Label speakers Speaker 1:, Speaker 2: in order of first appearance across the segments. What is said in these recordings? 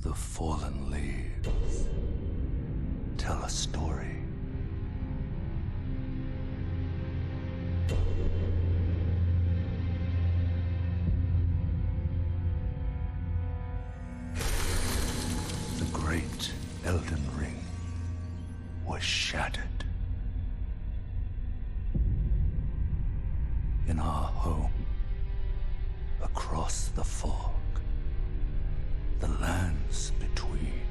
Speaker 1: The fallen leaves tell a story. The great Elden Ring was shattered. In our home, across the fog, the lands between.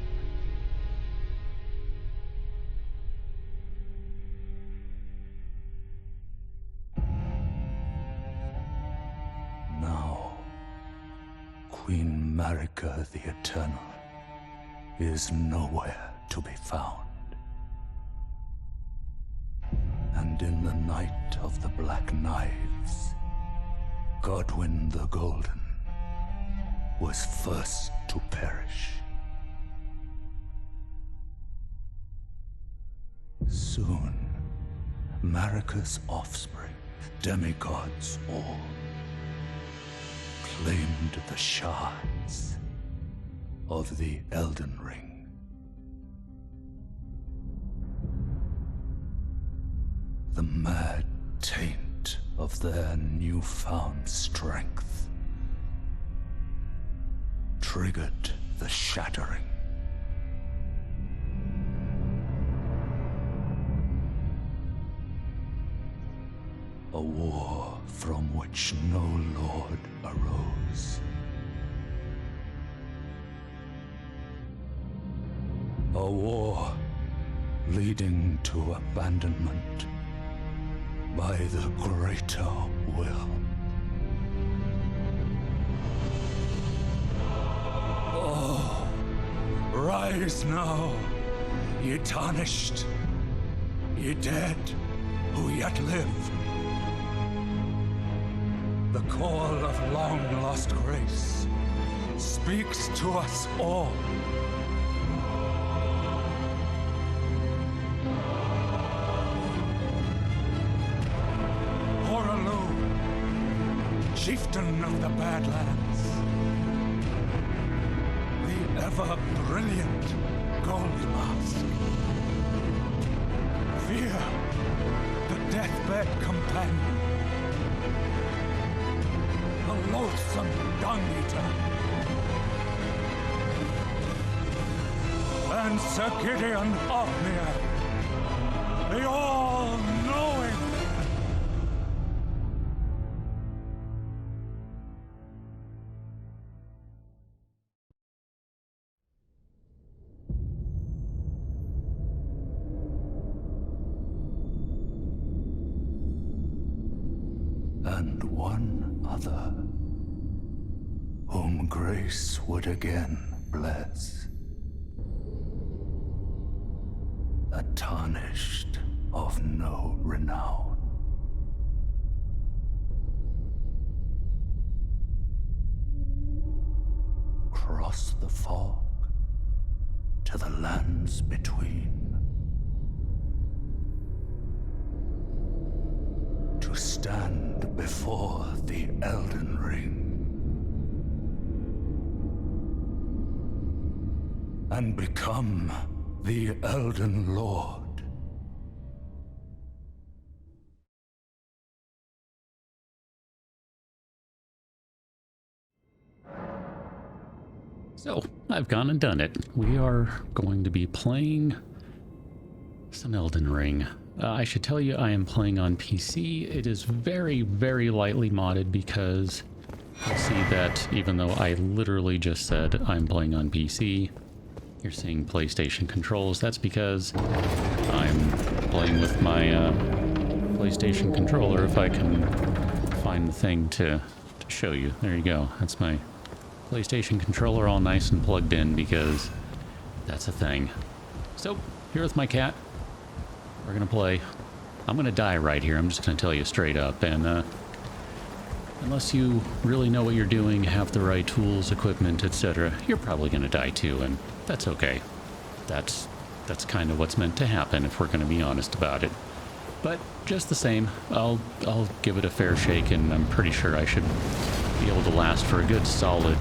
Speaker 1: Now, Queen Marika the Eternal is nowhere to be found. And in the night of the Black Knives, Godwyn the Golden was first to perish. Soon, Marika's offspring, demigods all, claimed the shards of the Elden Ring. The mad taint of their newfound strength triggered the shattering. A war from which no lord arose. A war leading to abandonment by the greater will. Oh, rise now, ye tarnished, ye dead who yet live. The call of long-lost grace speaks to us all. Chieftain of the Badlands, the ever-brilliant Gold Mask. Fear, the deathbed companion, the loathsome dung-eater, and Sir Gideon Ofnir, the all-knowing. And one other, whom grace would again bless. A tarnished of no renown. Cross the fog to the lands between. To stand before the Elden Ring and become the Elden Lord.
Speaker 2: So, I've gone and done it. We are going to be playing some Elden Ring. I should tell you I am playing on PC. It is very, very lightly modded because you'll see that even though I literally just said I'm playing on PC, you're seeing PlayStation controls. That's because I'm playing with my PlayStation controller. If I can find the thing to show you. There you go. That's my PlayStation controller all nice and plugged in because that's a thing. So, here with my cat. We're gonna play. I'm gonna die right here. I'm just gonna tell you straight up. And unless you really know what you're doing, have the right tools, equipment, etc., you're probably gonna die too, and that's okay. That's kind of what's meant to happen if we're gonna be honest about it. But just the same, I'll give it a fair shake, and I'm pretty sure I should be able to last for a good solid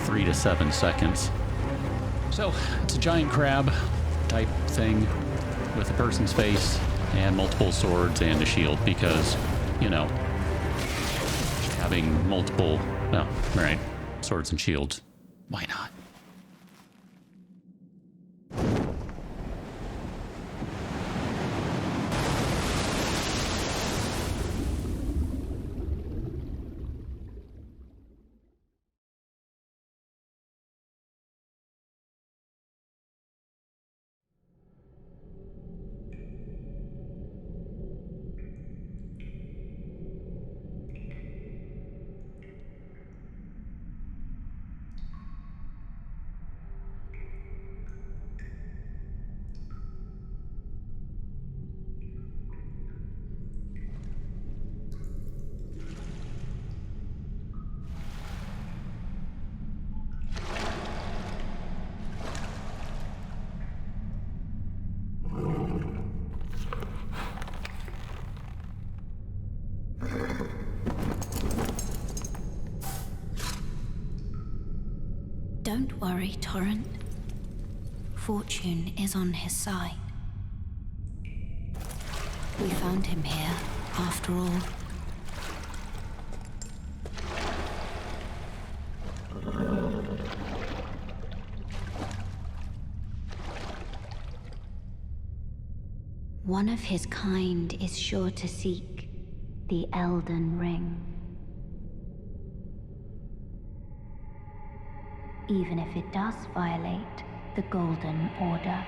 Speaker 2: 3 to 7 seconds. So, it's a giant crab type thing with a person's face and multiple swords and a shield because, you know, having multiple, oh, right, swords and shields. Why not?
Speaker 3: Don't worry, Torrent. Fortune is on his side. We found him here, after all. One of his kind is sure to seek the Elden Ring. Even if it does violate the Golden Order.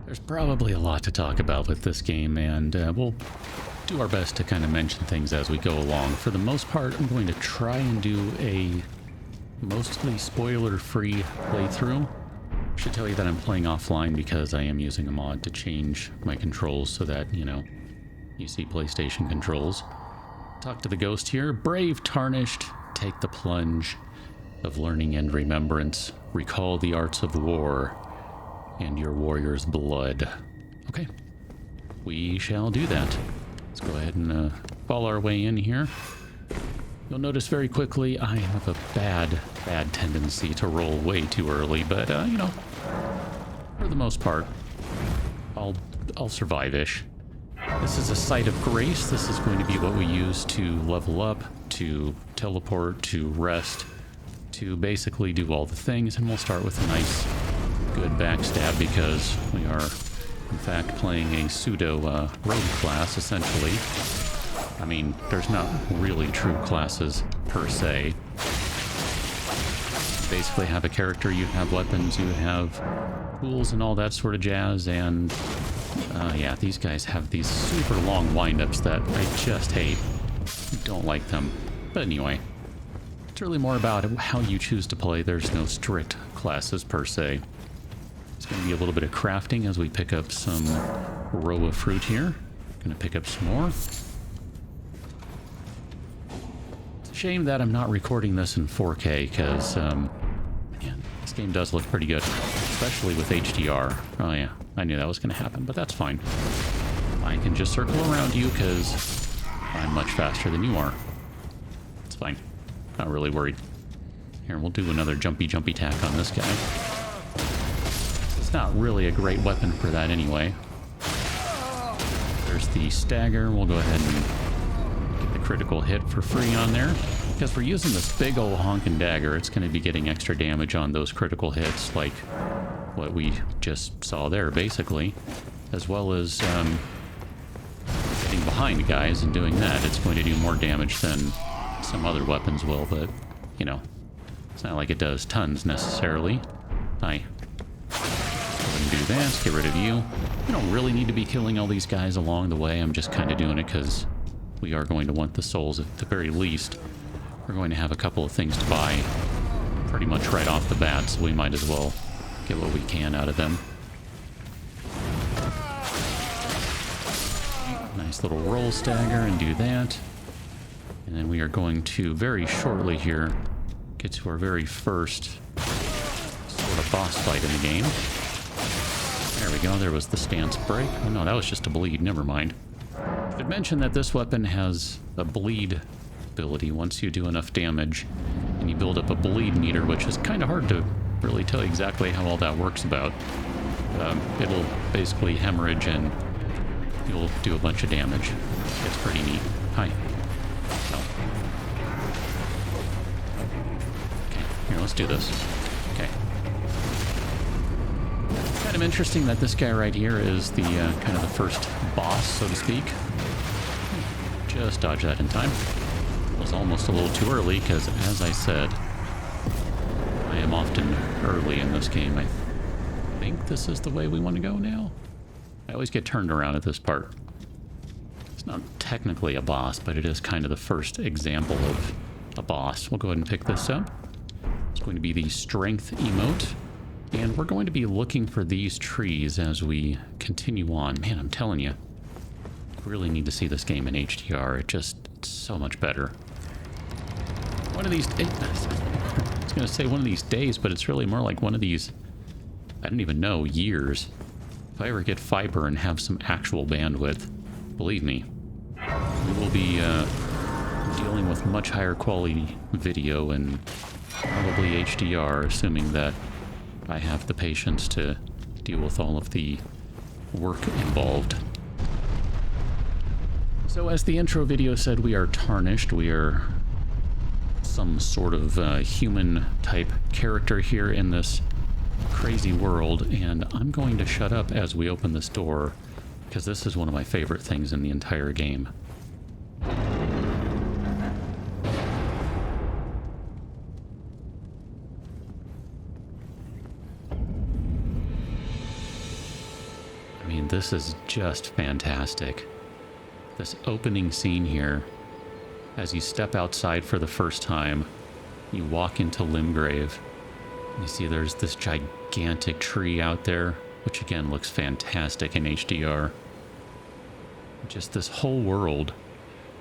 Speaker 2: There's probably a lot to talk about with this game, and we'll do our best to kind of mention things as we go along. For the most part, I'm going to try and do a mostly spoiler-free playthrough. I should tell you that I'm playing offline because I am using a mod to change my controls so that, you know, you see PlayStation controls. Talk to the ghost here. Brave Tarnished, take the plunge of learning and remembrance. Recall the arts of war and your warrior's blood. Okay, we shall do that. Let's go ahead and fall our way in here. You'll notice very quickly I have a bad tendency to roll way too early, but you know, for the most part, I'll survive-ish. This is a site of grace. This is going to be what we use to level up, to teleport, to rest, to basically do all the things, and we'll start with a nice good backstab because we are in fact playing a pseudo rogue class essentially. I mean, there's not really true classes per se. You basically have a character, you have weapons, you have tools and all that sort of jazz, and yeah, these guys have these super long windups that I just hate. Don't like them. But anyway, it's really more about how you choose to play. There's no strict classes per se. It's going to be a little bit of crafting as we pick up some row of fruit here. Going to pick up some more. It's a shame that I'm not recording this in 4K because, man, this game does look pretty good, especially with HDR. Oh yeah, I knew that was going to happen, but that's fine. I can just circle around you because I'm much faster than you are. It's fine. Not really worried. Here, we'll do another jumpy tack on this guy. Not really a great weapon for that anyway. There's the stagger. We'll go ahead and get the critical hit for free on there. Because we're using this big old honkin' dagger, it's going to be getting extra damage on those critical hits, like what we just saw there, basically. As well as getting behind guys and doing that. It's going to do more damage than some other weapons will, but, you know, it's not like it does tons necessarily. Hi. and do that, get rid of you. We don't really need to be killing all these guys along the way. I'm just kind of doing it because we are going to want the souls at the very least. We're going to have a couple of things to buy pretty much right off the bat, so we might as well get what we can out of them. Nice little roll stagger and do that. And then we are going to very shortly here get to our very first sort of boss fight in the game. There we go, there was the stance break. Oh no, that was just a bleed, never mind. I should mention that this weapon has a bleed ability once you do enough damage and you build up a bleed meter, which is kind of hard to really tell you exactly how all that works about. It'll basically hemorrhage and you'll do a bunch of damage. It's pretty neat. Hi. Oh. Okay, here, let's do this. Okay. Kind of interesting that this guy right here is the kind of the first boss, so to speak. Just dodge that in time. It was almost a little too early because, as I said, I am often early in this game. I think this is the way we want to go now. I always get turned around at this part. It's not technically a boss, but it is kind of the first example of a boss. We'll go ahead and pick this up. It's going to be the strength emote. And we're going to be looking for these trees as we continue on. Man, I'm telling you, I really need to see this game in HDR. It's so much better. One of these... I was going to say one of these days, but it's really more like one of these... I don't even know, years. If I ever get fiber and have some actual bandwidth, believe me, we will be dealing with much higher quality video and probably HDR, assuming that I have the patience to deal with all of the work involved. So as the intro video said, we are Tarnished. We are some sort of human type character here in this crazy world, and I'm going to shut up as we open this door because this is one of my favorite things in the entire game. I mean, this is just fantastic. This opening scene here, as you step outside for the first time, you walk into Limgrave. You see there's this gigantic tree out there, which again looks fantastic in HDR. Just this whole world.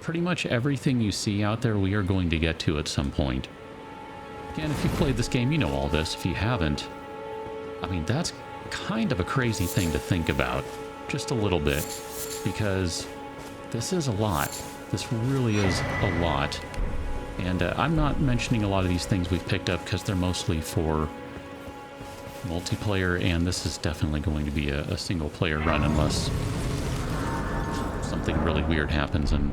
Speaker 2: Pretty much everything you see out there we are going to get to at some point. Again, if you've played this game, you know all this. If you haven't, I mean, that's kind of a crazy thing to think about. Just a little bit. Because this is a lot. This really is a lot. And I'm not mentioning a lot of these things we've picked up because they're mostly for multiplayer, and this is definitely going to be a single player run unless something really weird happens and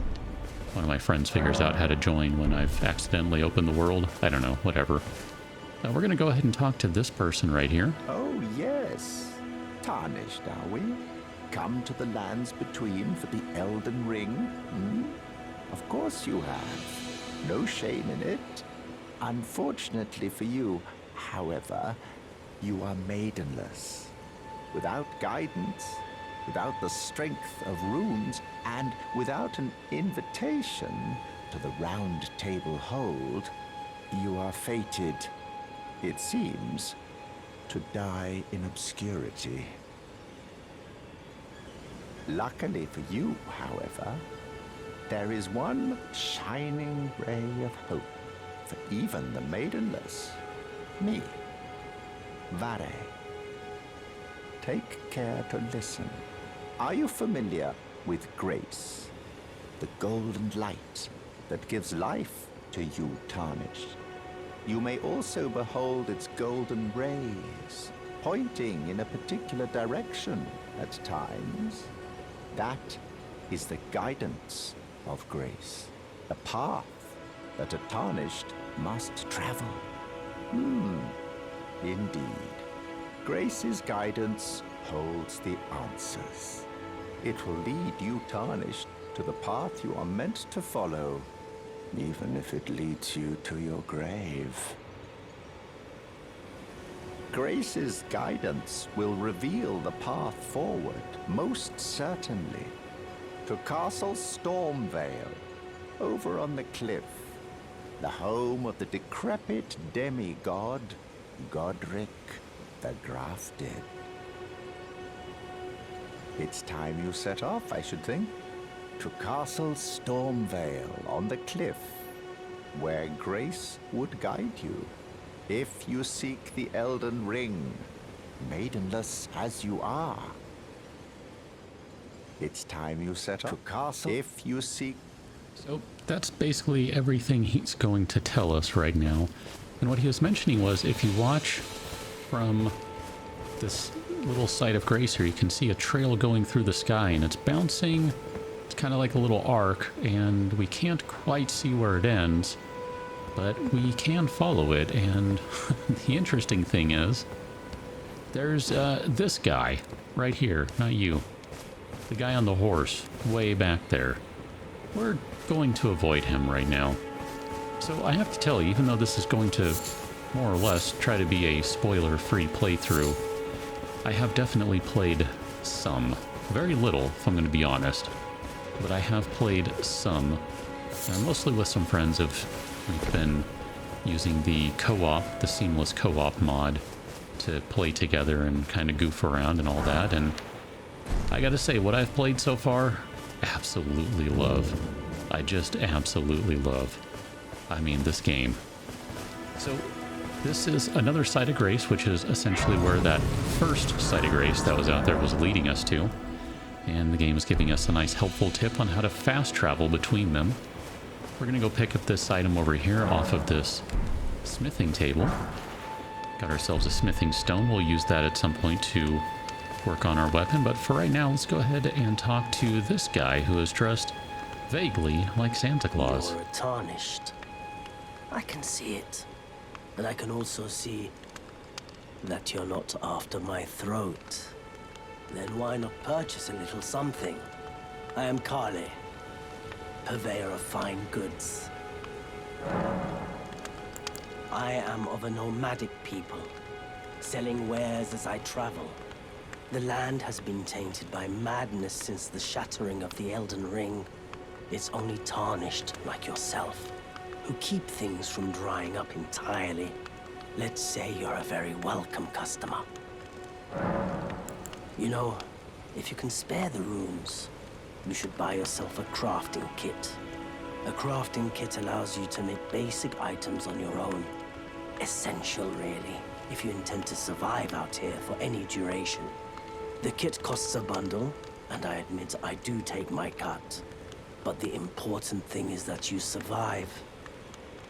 Speaker 2: one of my friends figures out how to join when I've accidentally opened the world. I don't know, whatever. We're going to go ahead and talk to this person right here.
Speaker 4: Oh, yes. Tarnished, are we? Come to the lands between for the Elden Ring? Hmm? Of course you have. No shame in it. Unfortunately for you, however, you are maidenless. Without guidance, without the strength of runes, and without an invitation to the Round Table Hold, you are fated, it seems, to die in obscurity. Luckily for you, however, there is one shining ray of hope for even the maidenless. Me, Vare. Take care to listen. Are you familiar with grace? The golden light that gives life to you, Tarnished. You may also behold its golden rays, pointing in a particular direction at times. That is the guidance of grace, the path that a Tarnished must travel. Indeed. Grace's guidance holds the answers. It will lead you, Tarnished, to the path you are meant to follow, even if it leads you to your grave. Grace's guidance will reveal the path forward, most certainly. To Castle Stormvale, over on the cliff, the home of the decrepit demigod, Godric the Grafted. It's time you set off, I should think, to Castle Stormvale on the cliff, where Grace would guide you. If you seek the Elden Ring, maidenless as you are. It's time you set off to Castle if you seek.
Speaker 2: So that's basically everything he's going to tell us right now. And what he was mentioning was if you watch from this little site of Grace here, you can see a trail going through the sky and it's bouncing. It's kind of like a little arc and we can't quite see where it ends, but we can follow it. And the interesting thing is there's this guy right here, not you. The guy on the horse way back there. We're going to avoid him right now. So I have to tell you, even though this is going to more or less try to be a spoiler-free playthrough, I have definitely played some. Very little, if I'm going to be honest. But I have played some. Mostly with some friends. We've been using the co-op, the seamless co-op mod to play together and kind of goof around and all that. And I gotta say, what I've played so far, absolutely love. I just absolutely love. I mean, this game. So this is another site of Grace, which is essentially where that first site of Grace that was out there was leading us to. And the game is giving us a nice helpful tip on how to fast travel between them. We're gonna go pick up this item over here off of this smithing table. Got ourselves a smithing stone. We'll use that at some point to work on our weapon, but for right now, let's go ahead and talk to this guy who is dressed vaguely like Santa Claus.
Speaker 5: You're tarnished. I can see it. And I can also see that you're not after my throat. Then why not purchase a little something? I am Kale, purveyor of fine goods. I am of a nomadic people, selling wares as I travel. The land has been tainted by madness since the shattering of the Elden Ring. It's only tarnished like yourself, who keep things from drying up entirely. Let's say you're a very welcome customer. You know, if you can spare the rooms, you should buy yourself a crafting kit. A crafting kit allows you to make basic items on your own. Essential, really, if you intend to survive out here for any duration. The kit costs a bundle, and I admit I do take my cut. But the important thing is that you survive.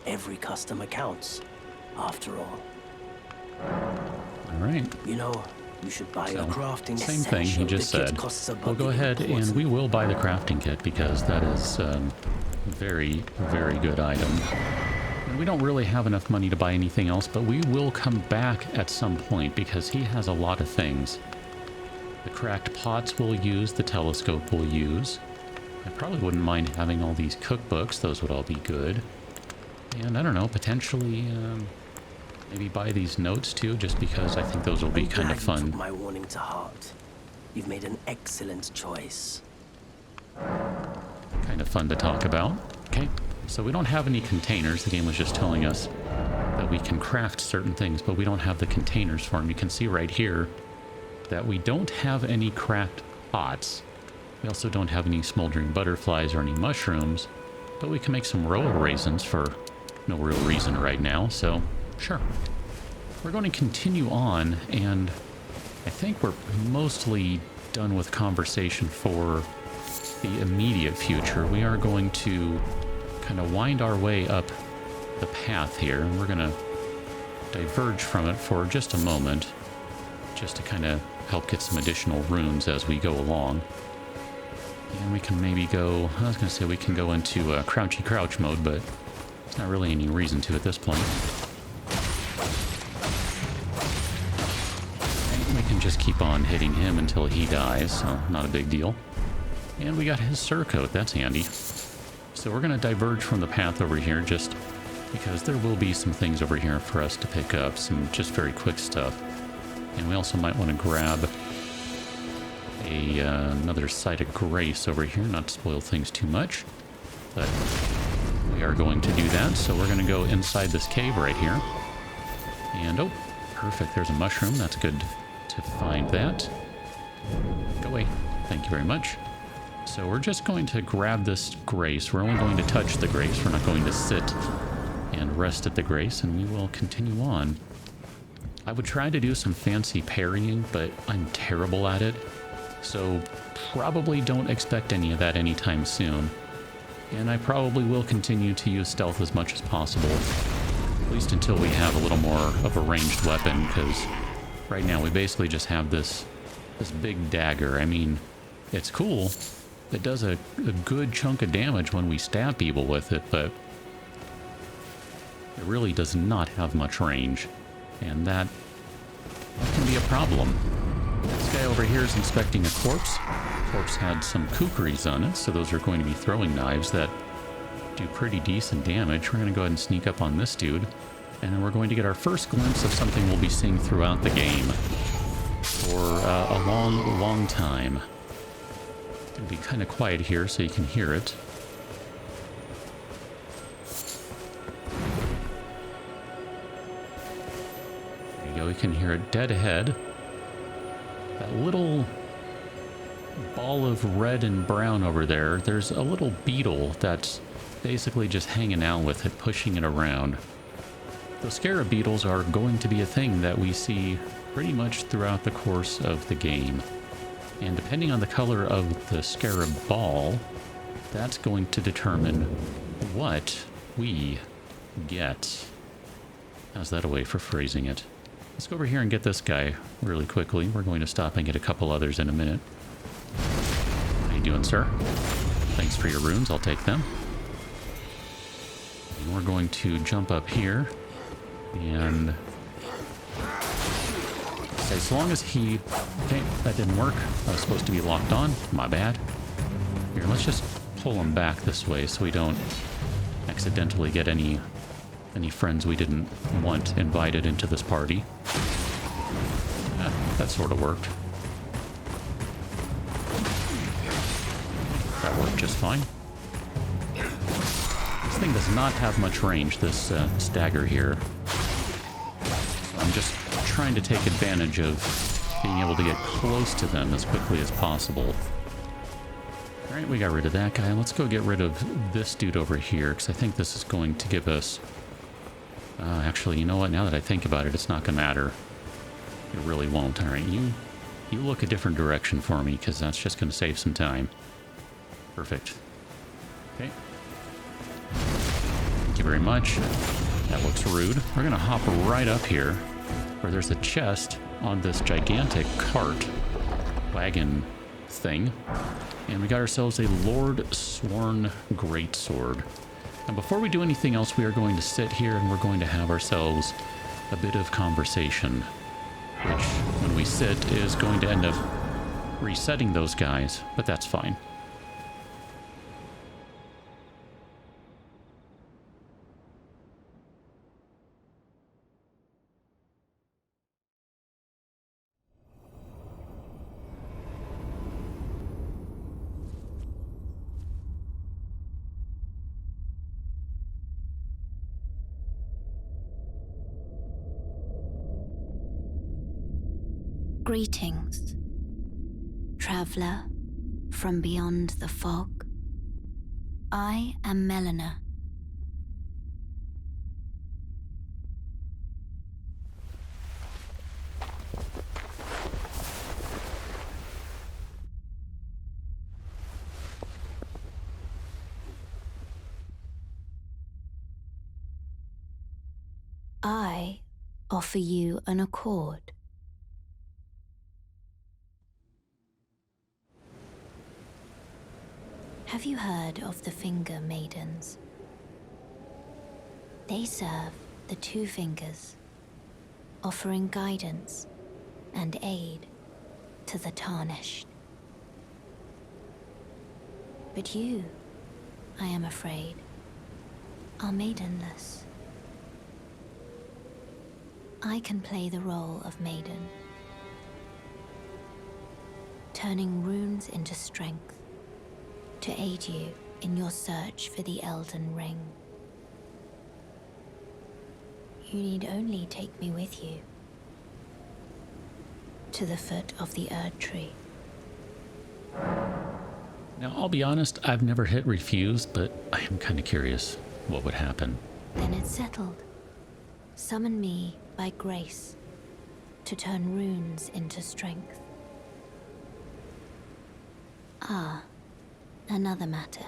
Speaker 5: Every customer counts, after all.
Speaker 2: All right.
Speaker 5: You know, you should buy a crafting kit.
Speaker 2: Same thing he just said. We'll go ahead and we will buy the crafting kit because that is a very, very good item. And we don't really have enough money to buy anything else, but we will come back at some point because he has a lot of things. The cracked pots we'll use, the telescope we'll use. I probably wouldn't mind having all these cookbooks, those would all be good. And I don't know, potentially maybe buy these notes too, just because I think those will be kind of fun.
Speaker 5: You took my warning to heart. You've made an excellent choice.
Speaker 2: Kind of fun to talk about. Okay, so we don't have any containers. The game was just telling us that we can craft certain things, but we don't have the containers for them. You can see right here that we don't have any cracked pots. We also don't have any smoldering butterflies or any mushrooms, but we can make some royal raisins for no real reason right now, so sure. We're going to continue on, and I think we're mostly done with conversation for the immediate future. We are going to kind of wind our way up the path here, and we're going to diverge from it for just a moment, just to kind of help get some additional runes as we go along. And we can maybe go, I was going to say we can go into crouchy crouch mode, but there's not really any reason to at this point. And we can just keep on hitting him until he dies, so not a big deal. And we got his surcoat, that's handy. So we're going to diverge from the path over here just because there will be some things over here for us to pick up, some just very quick stuff. And we also might want to grab another site of grace over here, not to spoil things too much. But we are going to do that, so we're going to go inside this cave right here. And, oh, perfect, there's a mushroom. That's good to find that. Go away. Thank you very much. So we're just going to grab this grace. We're only going to touch the grace. We're not going to sit and rest at the grace, and we will continue on. I would try to do some fancy parrying, but I'm terrible at it. So probably don't expect any of that anytime soon. And I probably will continue to use stealth as much as possible, at least until we have a little more of a ranged weapon, because right now we basically just have this big dagger. I mean, it's cool. It does a good chunk of damage when we stab people with it, but it really does not have much range, and that can be a problem. This guy over here is inspecting a corpse. The corpse had some kukris on it, so those are going to be throwing knives that do pretty decent damage. We're going to go ahead and sneak up on this dude, and then we're going to get our first glimpse of something we'll be seeing throughout the game for a long, long time. It'll be kind of quiet here so you can hear it. There you go, you can hear it dead ahead. That little ball of red and brown over there, there's a little beetle that's basically just hanging out with it, pushing it around. Those scarab beetles are going to be a thing that we see pretty much throughout the course of the game. And depending on the color of the scarab ball, that's going to determine what we get. How's that a way for phrasing it? Let's go over here and get this guy really quickly. We're going to stop and get a couple others in a minute. How you doing, sir? Thanks for your runes. I'll take them. And we're going to jump up here. And as long as he... Okay, that didn't work. I was supposed to be locked on. My bad. Here, let's just pull him back this way so we don't accidentally get any friends we didn't want invited into this party. That sort of worked. That worked just fine. This thing does not have much range, this stagger here. I'm just trying to take advantage of being able to get close to them as quickly as possible. Alright, we got rid of that guy. Let's go get rid of this dude over here, because I think this is going to give us... actually, you know what? Now that I think about it, it's not going to matter. It really won't. Alright, you look a different direction for me, because that's just going to save some time. Perfect. Okay. Thank you very much. That looks rude. We're going to hop right up here, where there's a chest on this gigantic cart wagon thing. And we got ourselves a Lord Sworn Greatsword. And before we do anything else, we are going to sit here and we're going to have ourselves a bit of conversation, which, when we sit, is going to end up resetting those guys, but that's fine.
Speaker 3: Greetings, traveler from beyond the fog. I am Melina. I offer you an accord. Have you heard of the Finger Maidens? They serve the Two Fingers, offering guidance and aid to the Tarnished. But you, I am afraid, are maidenless. I can play the role of maiden turning runes into strength to aid you in your search for the Elden Ring. You need only take me with you to the foot of the Erd Tree.
Speaker 2: Now, I'll be honest, I've never hit refuse, but I am kind of curious what would happen.
Speaker 3: Then it's settled. Summon me by grace to turn runes into strength. Ah, another matter.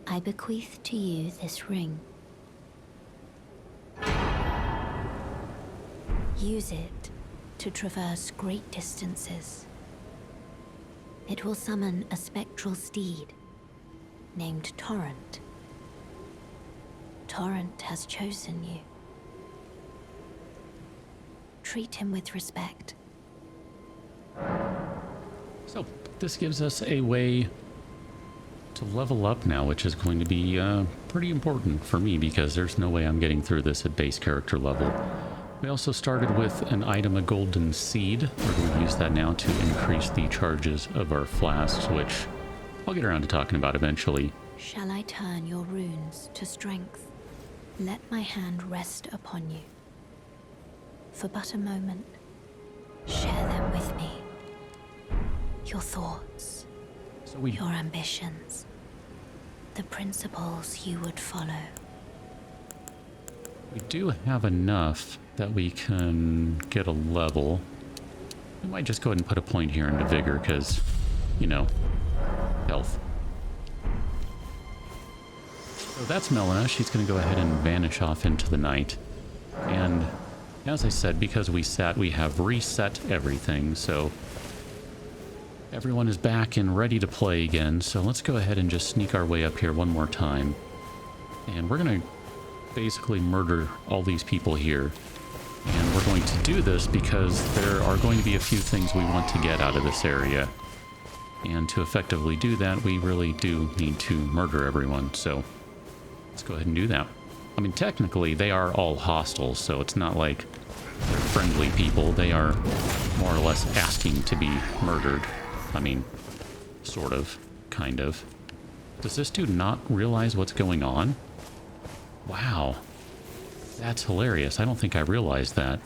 Speaker 3: I bequeath to you this ring. Use it to traverse great distances. It will summon a spectral steed named Torrent. Torrent has chosen you. Treat him with respect.
Speaker 2: So, this gives us a way to level up now, which is going to be pretty important for me because there's no way I'm getting through this at base character level. We also started with an item, a golden seed. We're going to use that now to increase the charges of our flasks, which I'll get around to talking about eventually.
Speaker 3: Shall I turn your runes to strength? Let my hand rest upon you. For but a moment, share them with me. Your thoughts,
Speaker 2: So we
Speaker 3: your ambitions, the principles you would follow.
Speaker 2: We do have enough that we can get a level. We might just go ahead and put a point here into vigor because, you know, health. So that's Melina. She's going to go ahead and vanish off into the night. And as I said, because we have reset everything, so everyone is back and ready to play again. So let's go ahead and just sneak our way up here one more time. And we're going to basically murder all these people here. And we're going to do this because there are going to be a few things we want to get out of this area. And to effectively do that, we really do need to murder everyone. So let's go ahead and do that. I mean, technically, they are all hostile, so it's not like they're friendly people. They are more or less asking to be murdered. I mean, sort of, kind of. Does this dude not realize what's going on? Wow. That's hilarious. I don't think I realized that.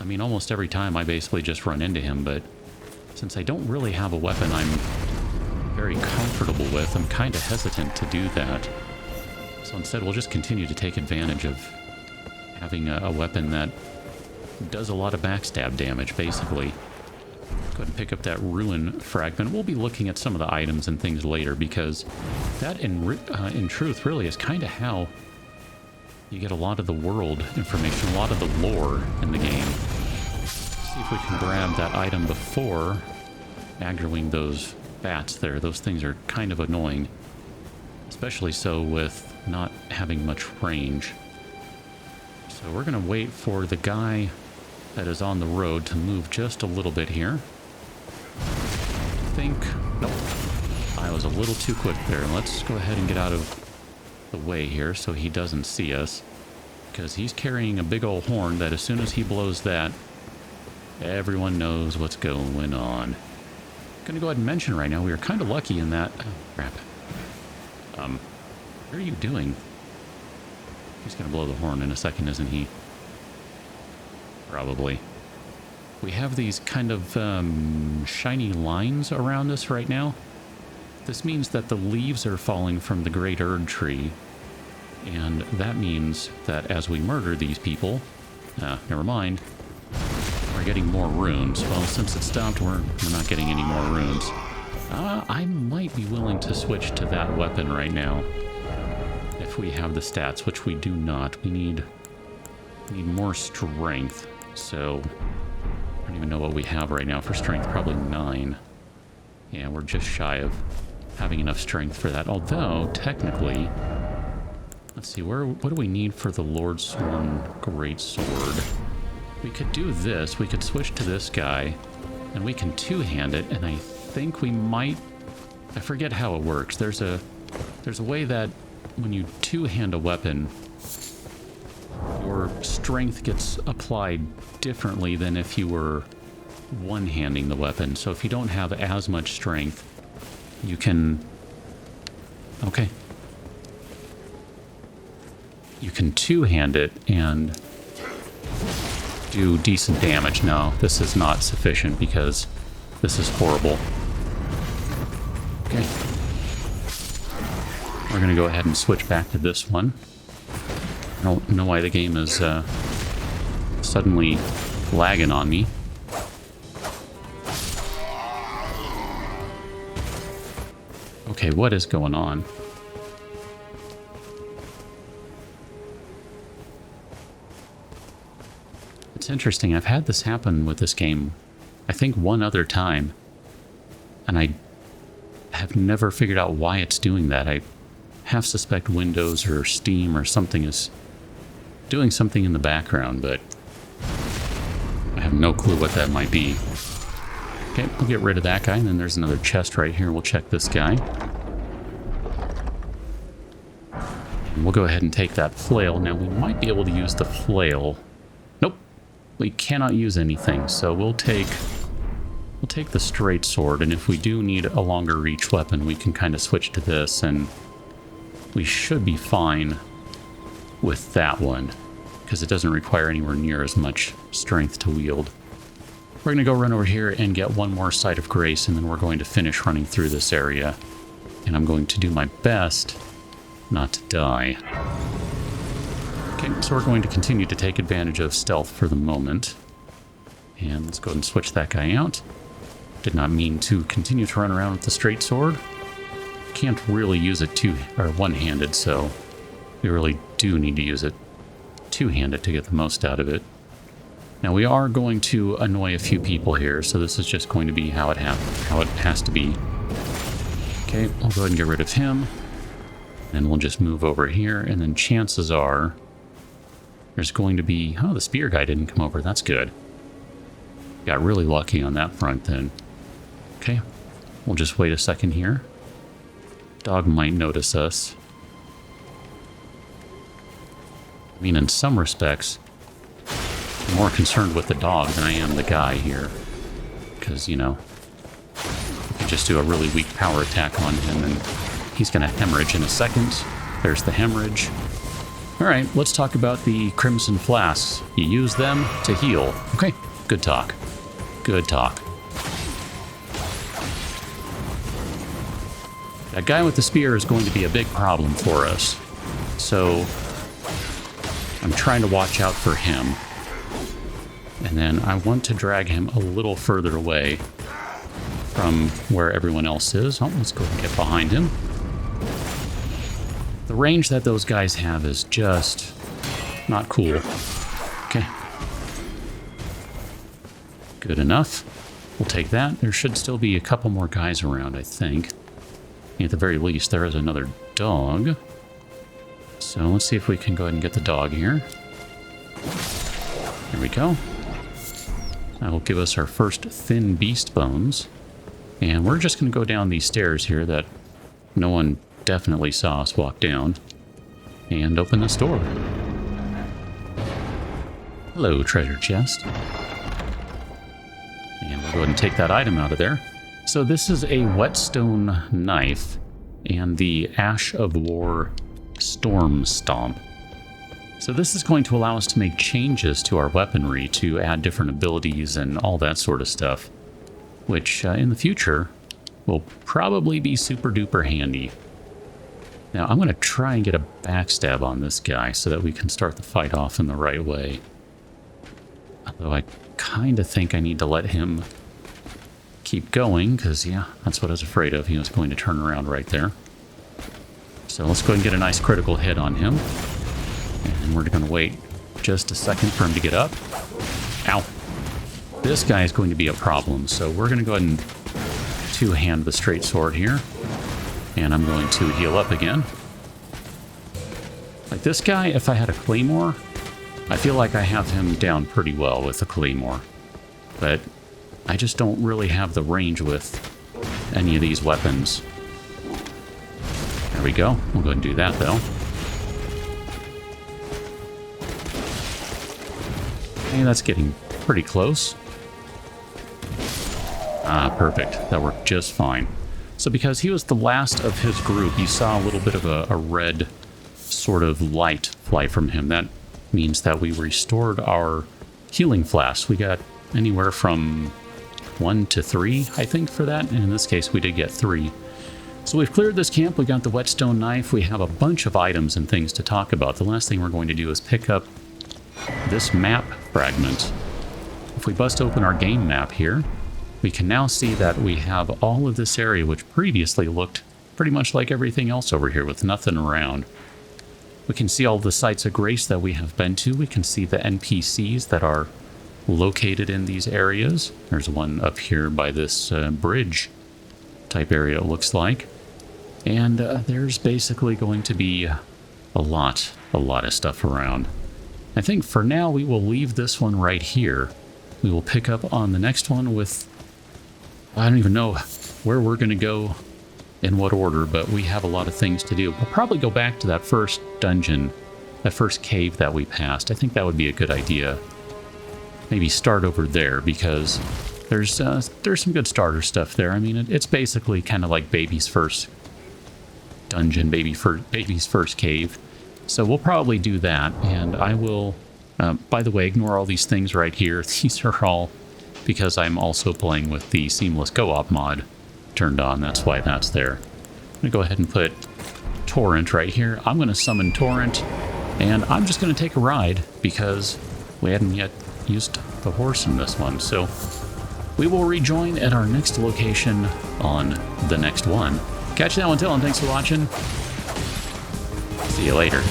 Speaker 2: I mean, almost every time I basically just run into him, but since I don't really have a weapon I'm very comfortable with, I'm kind of hesitant to do that. So instead, we'll just continue to take advantage of having a weapon that does a lot of backstab damage, basically. Go ahead and pick up that ruin fragment. We'll be looking at some of the items and things later, because that, in truth, really is kind of how you get a lot of the world information, a lot of the lore in the game. See if we can grab that item before aggroing those bats there. Those things are kind of annoying, especially so with not having much range. So we're going to wait for the guy that is on the road to move just a little bit here. I think... Nope. I was a little too quick there. Let's go ahead and get out of the way here so he doesn't see us, because he's carrying a big old horn that as soon as he blows that, everyone knows what's going on. I'm gonna go ahead and mention right now, we were kind of lucky in that... Oh, crap. What are you doing? He's gonna blow the horn in a second, isn't he? Probably. We have these kind of shiny lines around us right now. This means that the leaves are falling from the Great Erd Tree, and that means that as we murder these people, never mind, we're getting more runes. Well, since it stopped, we're not getting any more runes. I might be willing to switch to that weapon right now, if we have the stats, which we do not. We need more strength, so I don't even know what we have right now for strength. Probably 9. Yeah, we're just shy of having enough strength for that. Although, technically, let's see, what do we need for the Lord Sworn Greatsword? We could do this. We could switch to this guy, and we can two-hand it, and I think we might... I forget how it works. There's a way that when you two-hand a weapon, your strength gets applied differently than if you were one-handing the weapon. So if you don't have as much strength, you can... Okay. You can two-hand it and do decent damage. No, this is not sufficient because this is horrible. Okay. We're going to go ahead and switch back to this one. I don't know why the game is suddenly lagging on me. Okay, what is going on? It's interesting. I've had this happen with this game, I think, one other time. And I have never figured out why it's doing that. I half suspect Windows or Steam or something is doing something in the background, but I have no clue what that might be. Okay, we'll get rid of that guy, and then there's another chest right here. We'll check this guy. And we'll go ahead and take that flail. Now, we might be able to use the flail. Nope, we cannot use anything, so we'll take the straight sword, and if we do need a longer reach weapon, we can kind of switch to this, and we should be fine with that one, because it doesn't require anywhere near as much strength to wield. We're going to go run over here and get one more Site of Grace, and then we're going to finish running through this area. And I'm going to do my best not to die. Okay, so we're going to continue to take advantage of stealth for the moment. And let's go ahead and switch that guy out. Did not mean to continue to run around with the straight sword. Can't really use it one-handed, so we really do need to use it two-handed to get the most out of it. Now, we are going to annoy a few people here, so this is just going to be how it has to be. Okay, I'll go ahead and get rid of him. Then we'll just move over here, and then chances are there's going to be... Oh, the spear guy didn't come over. That's good. Got really lucky on that front then. Okay, we'll just wait a second here. Dog might notice us. I mean, in some respects, I'm more concerned with the dog than I am the guy here. Because, you know, we can just do a really weak power attack on him, and he's going to hemorrhage in a second. There's the hemorrhage. Alright, let's talk about the Crimson Flasks. You use them to heal. Okay, good talk. Good talk. That guy with the spear is going to be a big problem for us. So I'm trying to watch out for him. And then I want to drag him a little further away from where everyone else is. Oh, let's go and get behind him. The range that those guys have is just not cool. Okay. Good enough. We'll take that. There should still be a couple more guys around, I think. At the very least, there is another dog. So let's see if we can go ahead and get the dog here. There we go. That will give us our first thin beast bones. And we're just going to go down these stairs here that no one definitely saw us walk down. And open this door. Hello, treasure chest. And we'll go ahead and take that item out of there. So this is a whetstone knife and the Ash of War Storm Stomp. So this is going to allow us to make changes to our weaponry to add different abilities and all that sort of stuff, which in the future will probably be super duper handy. Now I'm going to try and get a backstab on this guy so that we can start the fight off in the right way. Although I kind of think I need to let him keep going, because, yeah, that's what I was afraid of. He was going to turn around right there. So let's go ahead and get a nice critical hit on him. And we're going to wait just a second for him to get up. Ow. This guy is going to be a problem, so we're going to go ahead and two-hand the straight sword here. And I'm going to heal up again. Like this guy, if I had a claymore, I feel like I have him down pretty well with the claymore. But I just don't really have the range with any of these weapons. There we go. We'll go ahead and do that, though. Okay, that's getting pretty close. Ah, perfect. That worked just fine. So because he was the last of his group, you saw a little bit of a red sort of light fly from him. That means that we restored our healing flasks. We got anywhere from 1 to 3, I think, for that. And in this case, we did get 3. So we've cleared this camp. We got the whetstone knife. We have a bunch of items and things to talk about. The last thing we're going to do is pick up this map fragment. If we bust open our game map here, we can now see that we have all of this area, which previously looked pretty much like everything else over here with nothing around. We can see all the sites of grace that we have been to. We can see the NPCs that are located in these areas. There's one up here by this bridge type area, it looks like. And there's basically going to be a lot of stuff around. I think for now we will leave this one right here. We will pick up on the next one with... I don't even know where we're going to go in what order, but we have a lot of things to do. We'll probably go back to that first dungeon, that first cave that we passed. I think that would be a good idea. Maybe start over there, because there's some good starter stuff there. I mean, it's basically kind of like baby's first dungeon, baby's first cave. So we'll probably do that, and I will... by the way, ignore all these things right here. These are all because I'm also playing with the Seamless Co-op mod turned on. That's why that's there. I'm going to go ahead and put Torrent right here. I'm going to summon Torrent, and I'm just going to take a ride because we hadn't yet used the horse in this one. So we will rejoin at our next location on the next one. Catch you now until, and thanks for watching. See you later.